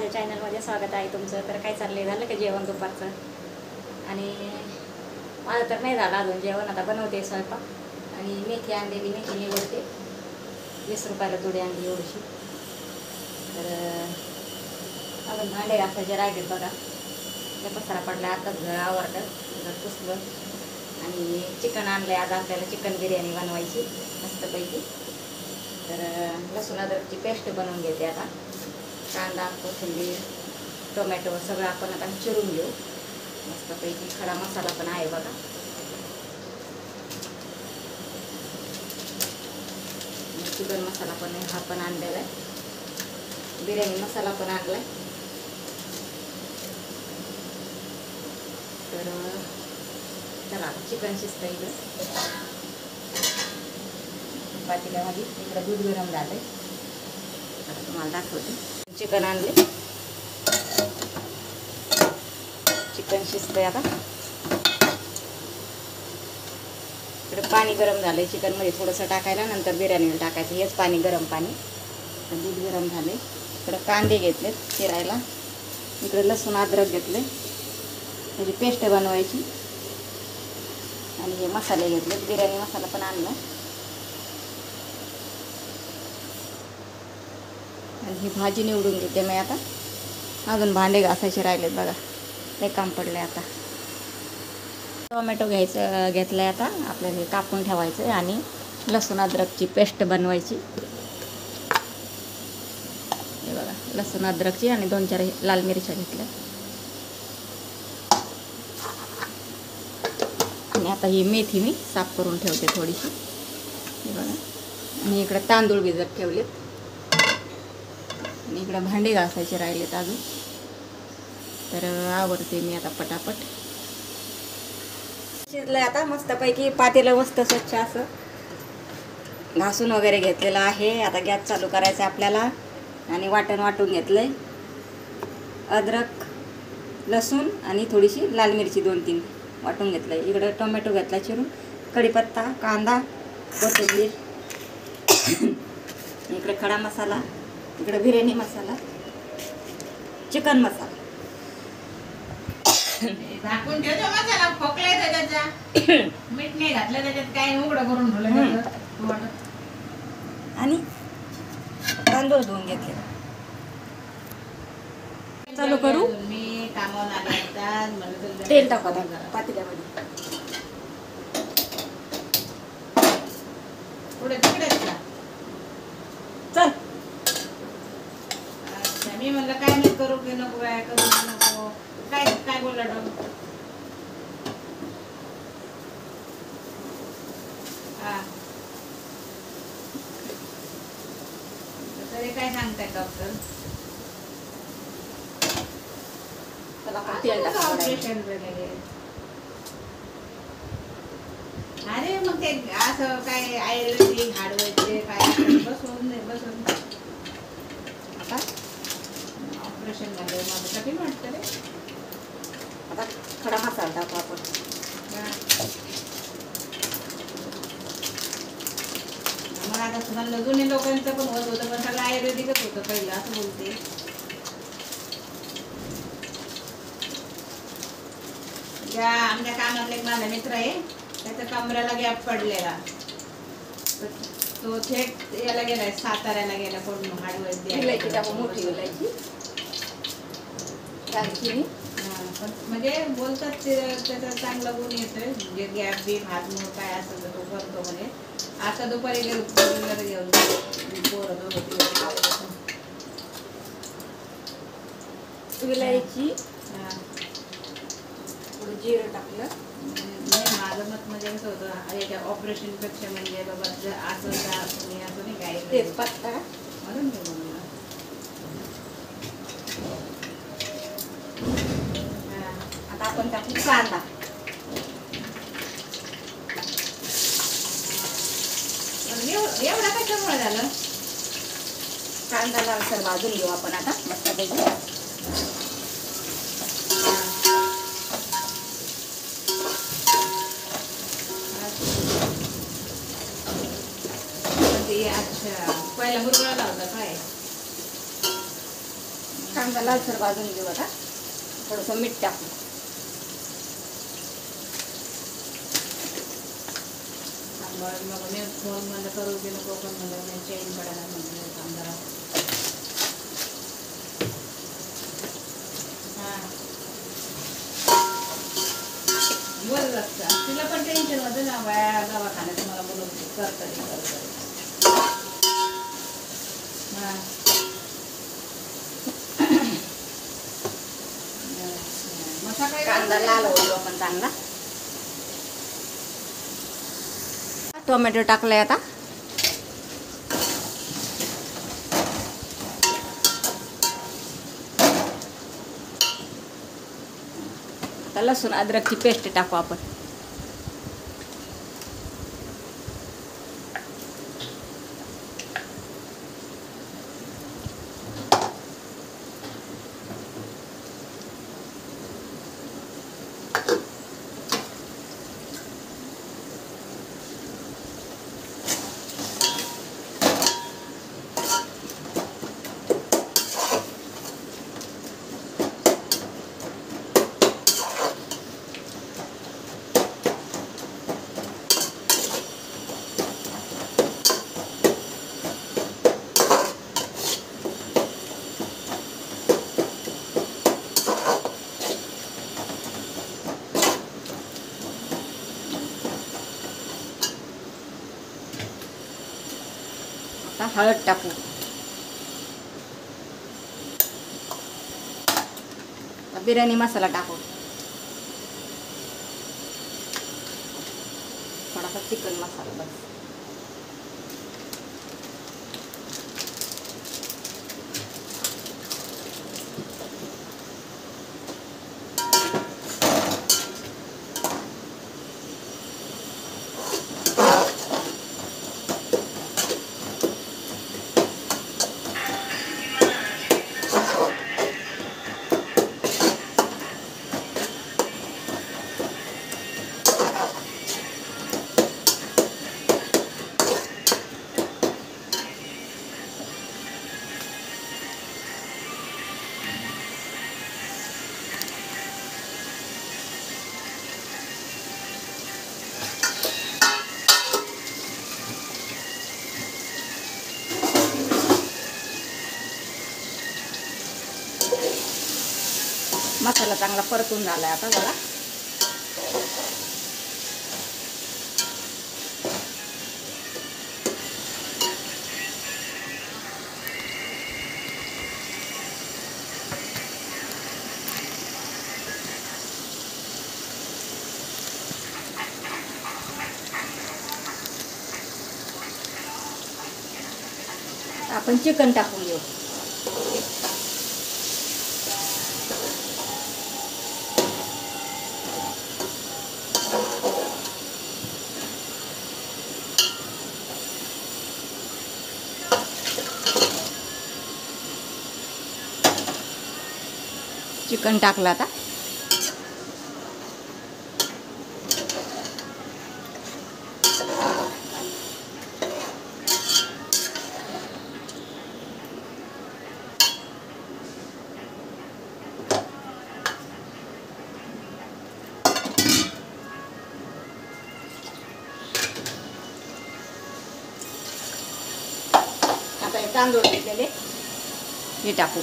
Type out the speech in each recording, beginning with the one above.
माझ्या चॅनलमध्ये स्वागत आहे तुमचं. तर काय चाललंय, झालं का जेवण दुपारचं? आणि माझं तर नाही झालं अजून जेवण. आता बनवते स्वयंपाक. आणि मेथी आणलेली, मेथी निवडते. 20 रुपयाला जोडी आणली एवढीशी. तर अजून भांडे घासायचे राहिलेत बघा. त्या पसारा पडला, आताच घर आवरलं, घर पुसलं. आणि चिकन आणलंय आज आपल्याला, चिकन बिर्याणी बनवायची मस्तपैकी. तर लसूण अद्रकची पेस्ट बनवून घेते आता. कांदा, कोथिंबीर, टोमॅटो सगळं आपण आता चिरून घेऊ मस्तपैकी. खडा मसाला पण आहे बघा. चिकन मसाला पण हा पण आणलेला आहे. बिर्याणी मसाला पण आणलाय. तर चला चिकन शिजतं इकडं पातेल्यामध्ये. इकडं दूध गरम झालंय, आता तुम्हाला दाखवते. चिकन आणले, चिकन शिजतंय आता. इकडे पाणी गरम झालंय चिकन मध्ये थोडंसं टाकायला, नंतर बिर्याणीला टाकायचं. हेच पाणी, गरम पाणी. दूध गरम झाले. इकडे कांदे घेतलेत चिरायला. इकडे लसूण अद्रक घेतले, त्याची पेस्ट बनवायची. आणि हे मसाले घेतलेत, बिर्याणी मसाला पण आणला. आणि ही भाजी निवडून घेते मी आता. अजून भांडे घासायचे राहिलेत बघा, ते काम पडले. आता टोमॅटो घेतलाय आता आपल्याला, हे कापून ठेवायचं आहे. आणि लसूण अद्रकची पेस्ट बनवायची. हे बघा, लसूण अद्रकची आणि 2-4 लाल मिरच्या घेतल्या. आणि आता ही मेथी मी साफ करून ठेवते थोडीशी. हे बघा. आणि इकडे तांदूळ भिजत ठेवलेत. आणि इकडे भांडे घासायचे राहिलेत अजून. तर आवरते मी आता पटापट. शिजलंय आता मस्तपैकी. पातेलं मस्त स्वच्छ असं घासून वगैरे घेतलेलं आहे. आता गॅस चालू करायचा आपल्याला. आणि वाटण वाटून घेतलंय. अद्रक, लसूण आणि थोडीशी लाल मिरची 2-3 वाटून घेतलंय. इकडं टोमॅटो घेतला चिरून, कढीपत्ता, कांदा, कोथिंबीर. इकडे खडा मसाला, इकडे बिर्याणी मसाला, चिकन मसाला. झाकून ठेवतो मसाला, खोकला येतो त्याचा. मीठ नाही घातलं त्याच्यात, काय उघडं करून ठेवलं. आणि तांदूळ धुवून घेतले. चालू करू. मी कामावर आले, तेल टाकू पातेल्यामध्ये. पुढे तिकडेच का? चल. अच्छा, मी म्हणलं काय नाही करू की नको, काय करू की नको. काय काय बोलला डॉ? हा, तरी काय सांगताय डॉक्टर? ऑपरेशन वगैरे. अरे मग ते असं काय आयुर्वेदिक हाडवायचे काय बसून आता ऑपरेशन झालं, माझं कठीण वाटतं रे. आता खडा मसाला टाकू आपण. मग आता तुम्हाला जुने लोकांचं पण होत होतं, पण सगळं आयुर्वेदिकच होतं पहिलं, असं बोलते. ज्या आमच्या कामातला एक माझा मित्र आहे, त्याच्या कमरेला गॅप पडलेला. तो थेट याला गेलाय, साताऱ्याला गेला कोण हाडवैद्य. मोठी इलायची दालचिनी. म्हणजे बोलतात ते त्याचा चांगला गुण येतोय. म्हणजे गॅप बीप हात मूळ काय असेल तर तो करतो. म्हणजे आता दुपारी घेऊन पोरं विलायची, जिरं टाकलं. माझं मत म्हणजे कसं होतं, याच्या ऑपरेशन पेक्षा म्हणजे बाबा असं तुम्ही असं नाही काय तेजपत्ता म्हणून मी म्हणून आता आपण टाकू कांदा. एवढा कशामुळे झालं? कांदा लालसर भाजून घेऊ आपण आता मस्तपैकी. अच्छा, पहिला मुरगळा लावता काय? कांदा लालसर भाजून घेऊ आता. थोडंसं मीठ टाकू. मग मी फोन बंद करू दे नको पण म्हणजे चेंज पडायला म्हणजे कामदारा. बोल लागतं तिला पण टेन्शन होतं ना बाया दवाखान्यात मला बोलवते करतरी. हां मग सकाळी कांदा लाल होतो पण चांगला. टोमॅटो टाकलाय आता. आता लसूण अद्रकची पेस्ट टाकू आपण. आता हळद टाकू. बिर्याणी मसाला टाकू. थोडासा चिकन मसाला बस. मसाला चांगला परतून झालाय आता बघा. आपण चिकन टाकून घेऊ. चिकन टाकलं आता. आता हे तांदूळ घेतलेले हे टाकू.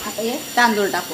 आता हे तांदूळ टाकू.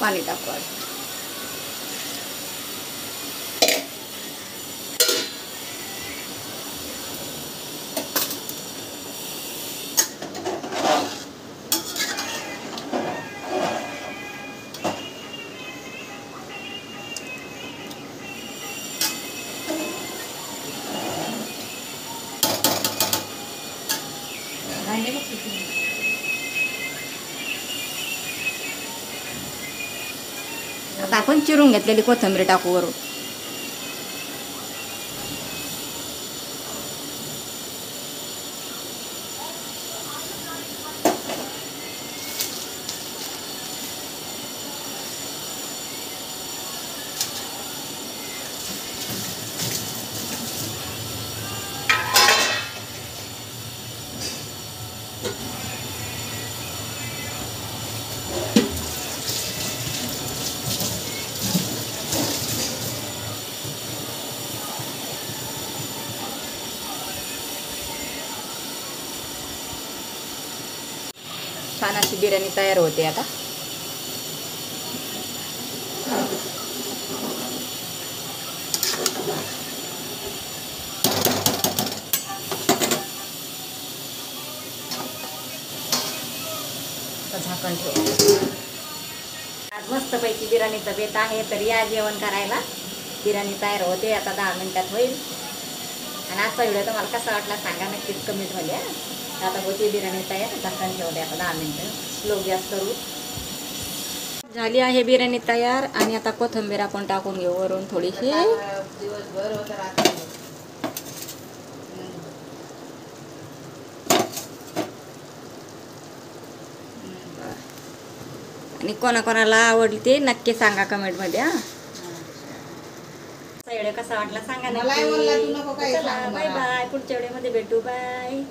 पाणी टाकू आज. आता आपण चिरून घेतलेली कोथिंबीर टाकू वरून. छान अशी बिर्याणी तयार होते आता. झाकण ठेवू. आज मस्तपैकी बिर्याणीचा बेत आहे, तर या जेवण करायला. बिर्याणी तयार होते आता 10 मिनिटात होईल. आणि आजचा व्हिडिओ तुम्हाला कसा वाटला सांगा नक्कीच कमेंटमध्ये. आता होती बिर्याणी तयार. झाकण ठेवले आता 10 मिनिटं. स्लो गॅस करू. झाली आहे बिर्याणी तयार. आणि आता कोथिंबीर आपण टाकून घेऊ वरून थोडीशी. दिवसभर होतं रात्री. आणि कोणाकोणाला आवडली ते नक्की सांगा कमेंटमध्ये. व्हिडिओ कसा वाटला सांगा मलाही बोलला, तू नक्की. नको काही चला सांगू बाय मला. बाय. पुढच्या व्हिडिओमध्ये भेटू. बाय.